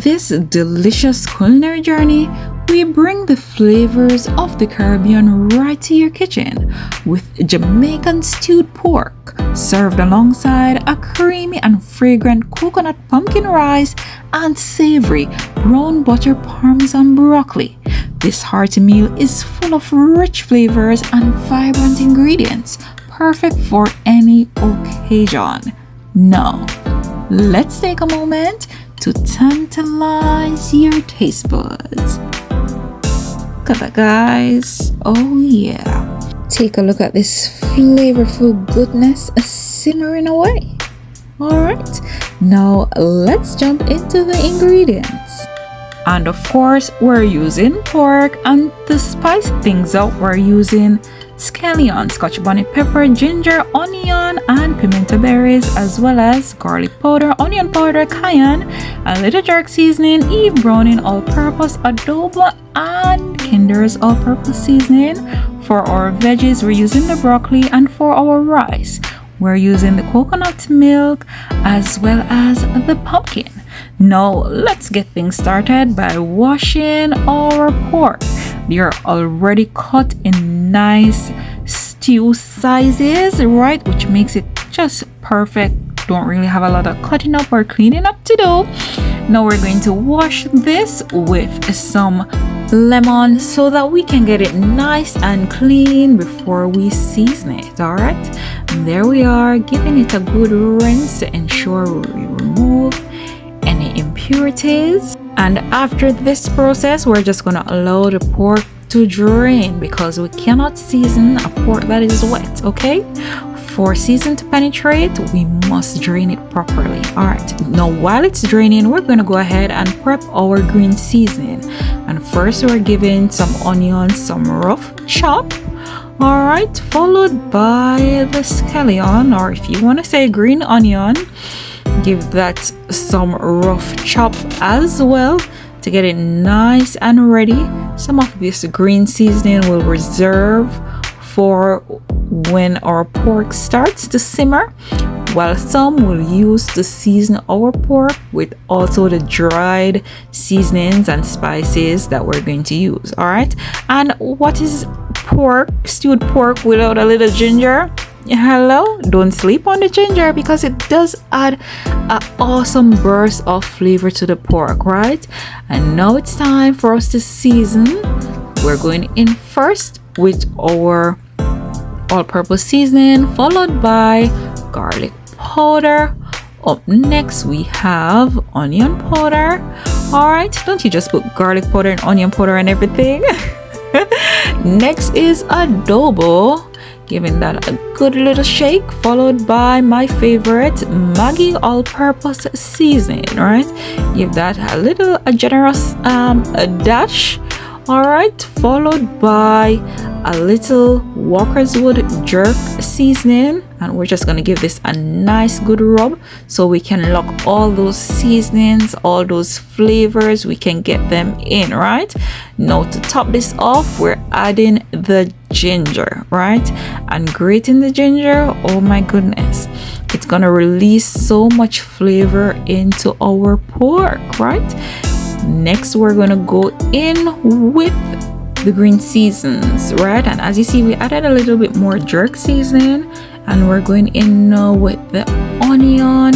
this delicious culinary journey, we bring the flavors of the Caribbean right to your kitchen with Jamaican stewed pork served alongside a creamy and fragrant coconut pumpkin rice and savory brown butter Parmesan broccoli. This hearty meal is full of rich flavors and vibrant ingredients, perfect for any occasion. Now, let's take a moment to tantalize your taste buds. Look at that, guys. Oh yeah. Take a look at this flavorful goodness simmering away. Alright, now let's jump into the ingredients. And of course, we're using pork, and to spice things up, we're using scallion, scotch bonnet pepper, ginger, onion, and pimento berries, as well as garlic powder, onion powder, cayenne, a little jerk seasoning, Eve browning all-purpose, adobo, and Kinder's all-purpose seasoning. For our veggies, we're using the broccoli, and for our rice, we're using the coconut milk as well as the pumpkin. Now let's get things started by washing our pork. They're already cut in nice stew sizes, right? Which makes it just perfect. Don't really have a lot of cutting up or cleaning up to do. Now we're going to wash this with some lemon so that we can get it nice and clean before we season it. All right, and there we are, giving it a good rinse to ensure we remove any impurities. And after this process, we're just going to allow the pork to drain because we cannot season a pork that is wet. Okay, for season to penetrate, we must drain it properly. All right, now while it's draining, we're going to go ahead and prep our green seasoning. And first, we're giving some onions some rough chop. All right, followed by the scallion, or if you want to say green onion, give that some rough chop as well to get it nice and ready. Some of this green seasoning will reserve for when our pork starts to simmer, while some will use to season our pork with also the dried seasonings and spices that we're going to use. All right, and what is pork, stewed pork without a little ginger? Hello, don't sleep on the ginger because it does add an awesome burst of flavor to the pork, right? And now it's time for us to season. We're going in first with our all-purpose seasoning, followed by garlic powder. Up next we have onion powder. All right, don't you just put garlic powder and onion powder and everything. Next is adobo, giving that a good little shake, followed by my favorite Maggi all-purpose seasoning. Right, give that a generous dash. All right, followed by a little Walker's Wood jerk seasoning, and we're just gonna give this a nice good rub so we can lock all those seasonings, all those flavors, we can get them in. Right, now to top this off, we're adding the ginger, right? And grating the ginger, oh my goodness, it's gonna release so much flavor into our pork. Right, next we're gonna go in with the green seasons, right? And as you see, we added a little bit more jerk seasoning, and we're going in now with the onion,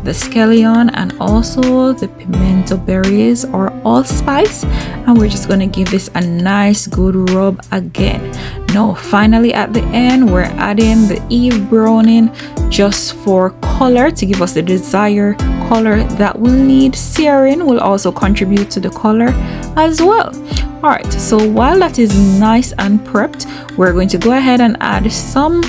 the scallion, and also the pimento berries or allspice, and we're just going to give this a nice good rub again. Now finally at the end, we're adding the Eve browning just for color, to give us the desired color that we'll need. Searing will also contribute to the color as well. All right, so while that is nice and prepped, we're going to go ahead and add some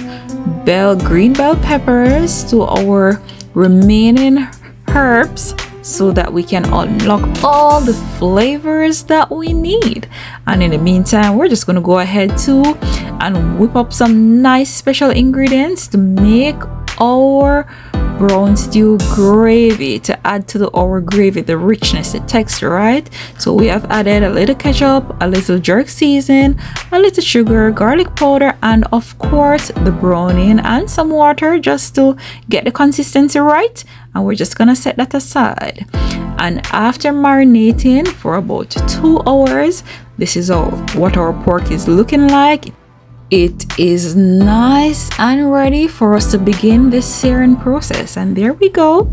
green bell peppers to our remaining herbs so that we can unlock all the flavors that we need. And in the meantime, we're just going to go ahead too and whip up some nice special ingredients to make our brown stew gravy to add to our gravy, the richness, the texture, right? So we have added a little ketchup, a little jerk season, a little sugar, garlic powder, and of course the browning and some water just to get the consistency right. And we're just gonna set that aside. And after marinating for about 2 hours, this is what our pork is looking like. It is nice and ready for us to begin this searing process. And there we go,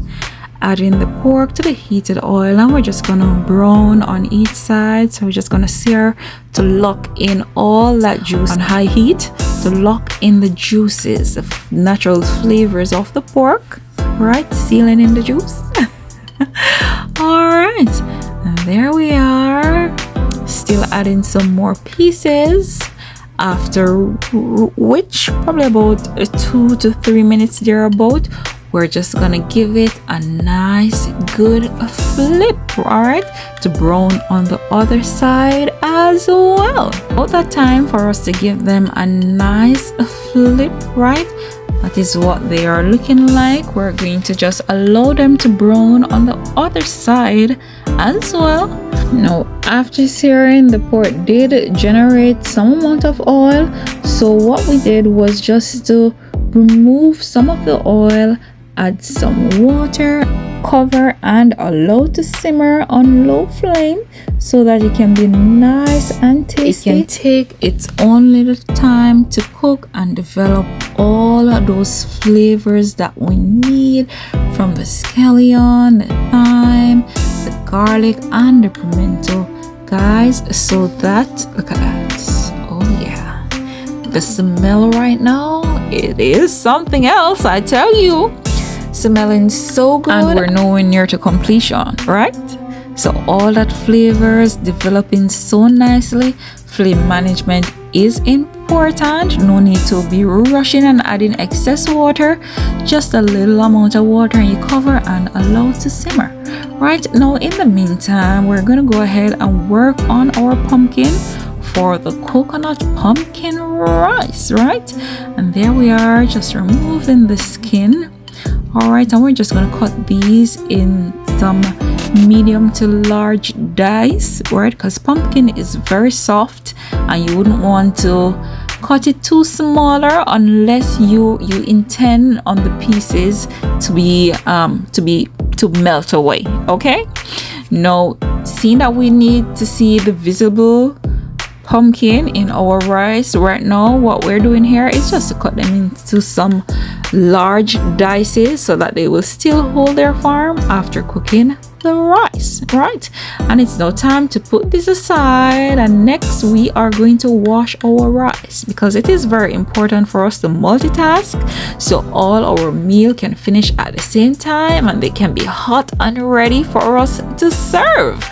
adding the pork to the heated oil, and we're just gonna brown on each side. So we're just gonna sear to lock in all that juice on high heat, to lock in the juices, the natural flavors of the pork, right? Sealing in the juice. All right, and there we are, still adding some more pieces, after which probably about 2 to 3 minutes thereabout, we're just gonna give it a nice good flip, all right, to brown on the other side as well. About that time for us to give them a nice flip, right? That is what they are looking like. We're going to just allow them to brown on the other side as well. Now, after searing, the pork did generate some amount of oil. So what we did was just to remove some of the oil, add some water, cover, and allow to simmer on low flame so that it can be nice and tasty. It can take its own little time to cook and develop all of those flavors that we need, from the scallion, the thyme, the garlic, and the pimento, guys. So that, look at that, oh yeah, the smell right now, it is something else, I tell you. Smelling so good, and we're nowhere near to completion, right? So all that flavors developing so nicely. Flame management is important. No need to be rushing and adding excess water, just a little amount of water, and you cover and allow to simmer. Right now, in the meantime, we're gonna go ahead and work on our pumpkin for the coconut pumpkin rice, right? And there we are, just removing the skin. All right, and we're just gonna cut these in some medium to large dice, right? Because pumpkin is very soft and you wouldn't want to cut it too smaller unless you intend on the pieces to melt away. Okay, now seeing that we need to see the visible pumpkin in our rice right now, what we're doing here is just to cut them into some large dices so that they will still hold their form after cooking the rice, right? And it's now time to put this aside, and next we are going to wash our rice, because it is very important for us to multitask so all our meal can finish at the same time and they can be hot and ready for us to serve.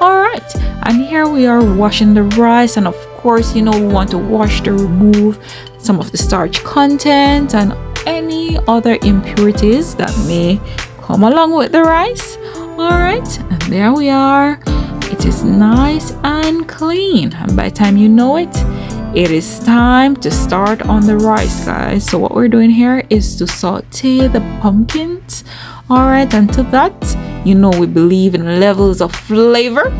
All right, and here we are washing the rice, and of course, you know, we want to wash to remove some of the starch content and any other impurities that may come along with the rice. All right, and there we are. It is nice and clean, and by the time you know it, it is time to start on the rice, guys. So what we're doing here is to saute the pumpkins. All right, and to that, you know, we believe in levels of flavor.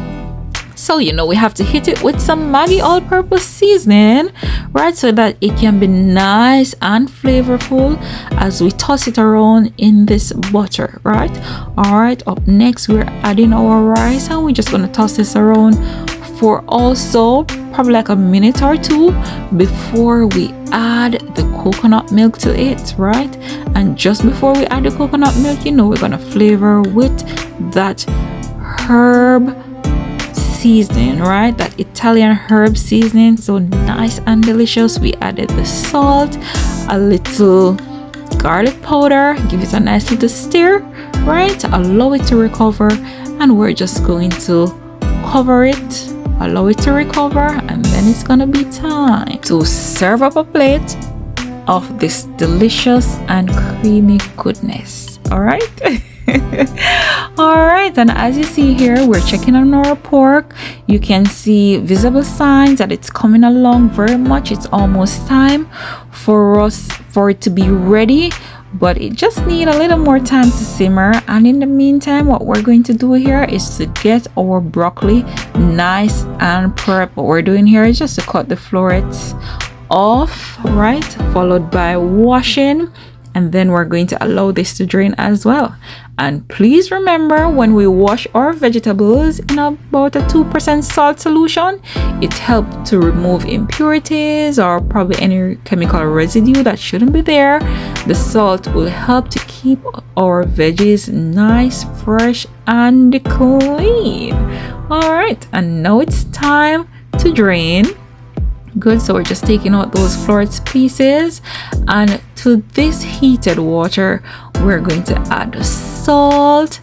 So, you know, we have to hit it with some Maggi all-purpose seasoning, right? So that it can be nice and flavorful as we toss it around in this butter, right? All right, up next, we're adding our rice, and we're just going to toss this around for also probably like a minute or two before we add the coconut milk to it, right? And just before we add the coconut milk, you know, we're going to flavor with that herb seasoning, right? That Italian herb seasoning, so nice and delicious. We added the salt, a little garlic powder, give it a nice little stir, right? Allow it to recover, and we're just going to cover it, allow it to recover, and then it's gonna be time to serve up a plate of this delicious and creamy goodness. All right. All right, and as you see here, we're checking on our pork. You can see visible signs that it's coming along very much. It's almost time for it to be ready. but it just need a little more time to simmer. And in the meantime, what we're going to do here is to get our broccoli nice and prep. What we're doing here is just to cut the florets off, right, followed by washing, and then we're going to allow this to drain as well. And please remember, when we wash our vegetables in about a 2% salt solution, it helps to remove impurities or probably any chemical residue that shouldn't be there. The salt will help to keep our veggies nice, fresh, and clean. All right, and now it's time to drain. Good, so we're just taking out those florets pieces, and to this heated water we're going to add the salt,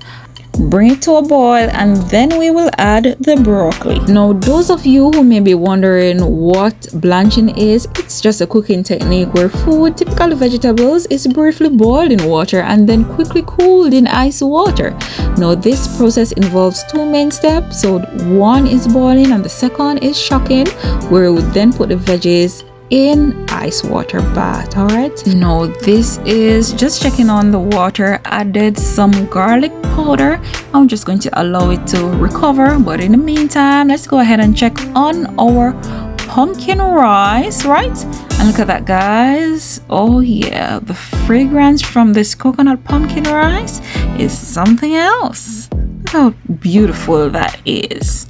bring it to a boil, and then we will add the broccoli. Now, those of you who may be wondering what blanching is, it's just a cooking technique where food, typically vegetables, is briefly boiled in water and then quickly cooled in ice water. Now, this process involves two main steps. So one is boiling and the second is shocking, where we then put the veggies in ice water bath. All right, now this is just checking on the water. Added some garlic powder. I'm just going to allow it to recover, but in the meantime, let's go ahead and check on our pumpkin rice, right? And look at that, guys. Oh yeah, the fragrance from this coconut pumpkin rice is something else. Look how beautiful that is.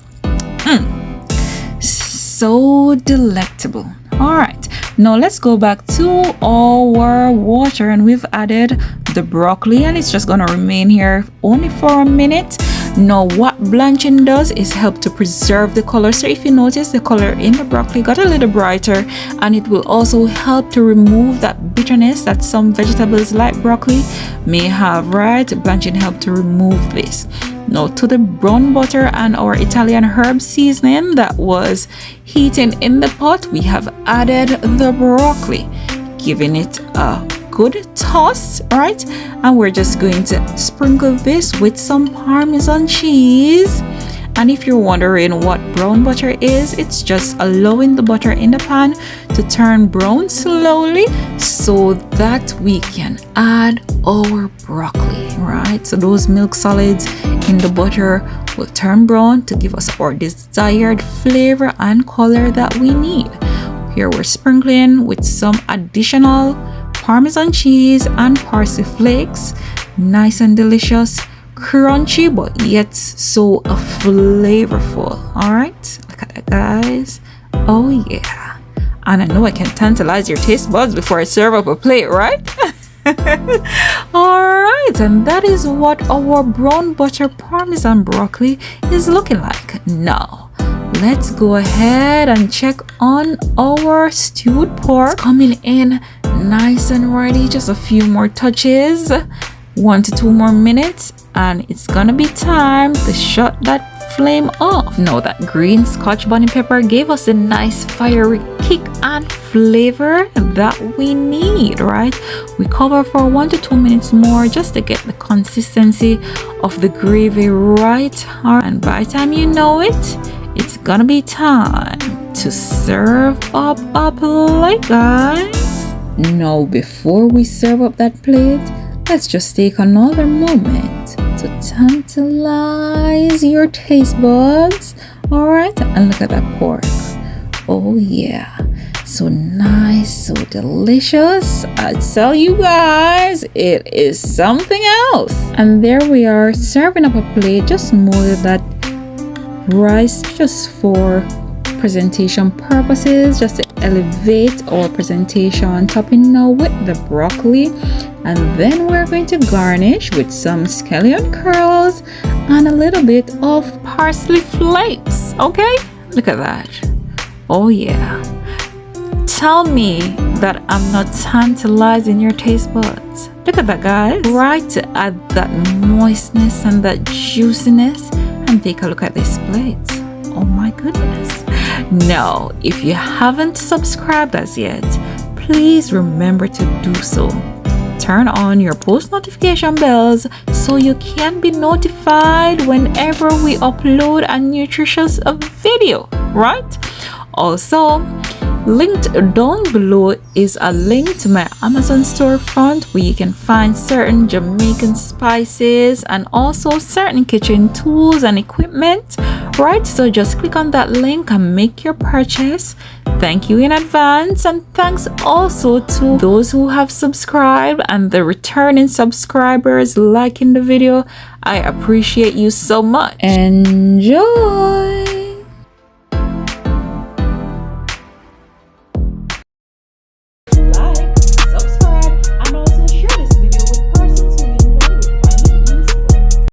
So delectable. All right, now let's go back to our water, and we've added the broccoli, and it's just gonna remain here only for a minute. Now, what blanching does is help to preserve the color. So if you notice, the color in the broccoli got a little brighter, and it will also help to remove that bitterness that some vegetables like broccoli may have, right? Blanching help to remove this. Now, to the brown butter and our Italian herb seasoning that was heating in the pot, we have added the broccoli, giving it a good toss, right? And we're just going to sprinkle this with some Parmesan cheese. And if you're wondering what brown butter is, it's just allowing the butter in the pan to turn brown slowly so that we can add our broccoli, right? So those milk solids in the butter will turn brown to give us our desired flavor and color that we need. Here we're sprinkling with some additional Parmesan cheese and parsley flakes. Nice and delicious, crunchy, but yet so flavorful. All right, look at that, guys. Oh yeah, and I know I can tantalize your taste buds before I serve up a plate, right? All right, and that is what our brown butter parmesan broccoli is looking like. Now let's go ahead and check on our stewed pork. It's coming in nice and ready. Just a few more touches, 1 to 2 more minutes, and it's gonna be time to shut that flame off. Now that green Scotch bonnet pepper gave us a nice fiery kick and flavor that we need, right? We cover for 1 to 2 minutes more just to get the consistency of the gravy right. And by the time you know it, it's gonna be time to serve up a plate, guys. Now, before we serve up that plate, let's just take another moment to tantalize your taste buds. All right, and look at that pork. Oh yeah, so nice, so delicious. I tell you guys, it is something else. And there we are, serving up a plate. Just molded that rice just for presentation purposes, just to elevate our presentation. Topping now with the broccoli, and then we're going to garnish with some scallion curls and a little bit of parsley flakes. Okay, look at that. Oh yeah, tell me that I'm not tantalizing your taste buds. Look at that, guys. Right, to add that moistness and that juiciness. And take a look at this plate. Oh my goodness. Now, if you haven't subscribed as yet, please remember to do so. Turn on your post notification bells so you can be notified whenever we upload a nutritious video, right? Also, Linked down below is a link to my Amazon storefront where you can find certain Jamaican spices and also certain kitchen tools and equipment, right? So just click on that link and make your purchase. Thank you in advance, and thanks also to those who have subscribed and the returning subscribers liking the video. I appreciate you so much. Enjoy!